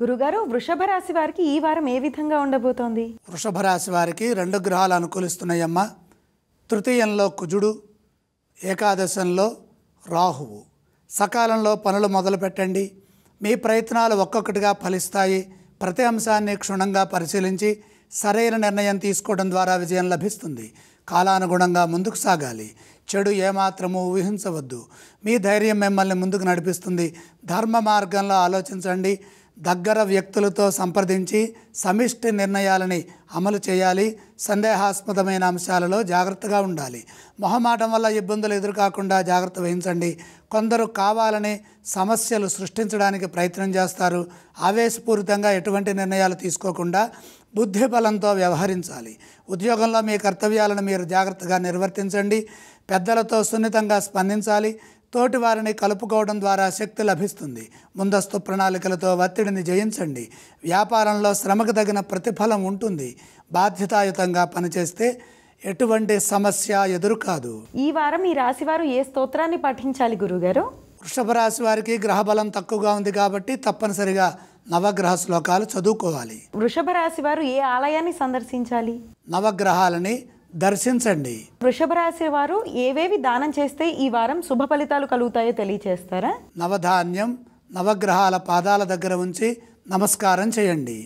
గురుగారు, వృషభ రాశి వారికి ఈ వారం ఏ విధంగా ఉండబోతోంది? వృషభ రాశి వారికి 2 గ్రహాలు అనుకూలిస్తున్నాయమ్మా. తృతీయంలో కుజుడు, ఏకాదశంలో రాహువు. సకాలంలో పనులు మొదలు పెట్టండి. మీ ప్రయత్నాలు ఒక్కొక్కటిగా ఫలిస్తాయి. ప్రతి అంశాన్ని క్షుణ్ణంగా పరిశీలించి సరైన నిర్ణయం తీసుకోవడం ద్వారా విజయం లభిస్తుంది. కాలానుగుణంగా ముందుకు సాగాలి. చెడు ఏమాత్రమూ ఊహించవద్దు. మీ ధైర్యం మిమ్మల్ని ముందుకు నడిపిస్తుంది. ధర్మ మార్గంలో ఆలోచించండి. దగ్గర వ్యక్తులతో సంప్రదించి సమిష్టి నిర్ణయాలని అమలు చేయాలి. సందేహాస్పదమైన అంశాలలో జాగ్రత్తగా ఉండాలి. మొహమాటం వల్ల ఇబ్బందులు ఎదురుకాకుండా జాగ్రత్త వహించండి. కొందరు కావాలని సమస్యలు సృష్టించడానికి ప్రయత్నం చేస్తారు. ఆవేశపూరితంగా ఎటువంటి నిర్ణయాలు తీసుకోకుండా బుద్ధి బలంతో వ్యవహరించాలి. ఉద్యోగంలో మీ కర్తవ్యాలను మీరు జాగ్రత్తగా నిర్వర్తించండి. పెద్దలతో సున్నితంగా స్పందించాలి. తోటి వారిని కలుపుకోవడం ద్వారా శక్తి లభిస్తుంది. ముందస్తు ప్రణాళికలతో ఒత్తిడిని జయించండి. వ్యాపారంలో శ్రమకు తగిన ప్రతిఫలం ఉంటుంది. బాధ్యతాయుతంగా పనిచేస్తే ఎటువంటి సమస్య ఎదురు కాదు. ఈ వారం ఈ రాశి వారు ఏ స్తోత్రాన్ని పఠించాలి గురుగారు? వృషభ రాశి వారికి గ్రహబలం తక్కువగా ఉంది కాబట్టి తప్పనిసరిగా నవగ్రహ శ్లోకాలు చదువుకోవాలి. వృషభ రాశి వారు ఏ ఆలయాన్ని సందర్శించాలి? నవగ్రహాలని దర్శించండి. వృషభ రాశి వారు ఏవేవి దానం చేస్తే ఈ వారం శుభ ఫలితాలు కలుగుతాయో తెలియచేస్తారా? నవధాన్యం నవగ్రహాల పాదాల దగ్గర ఉంచి నమస్కారం చేయండి.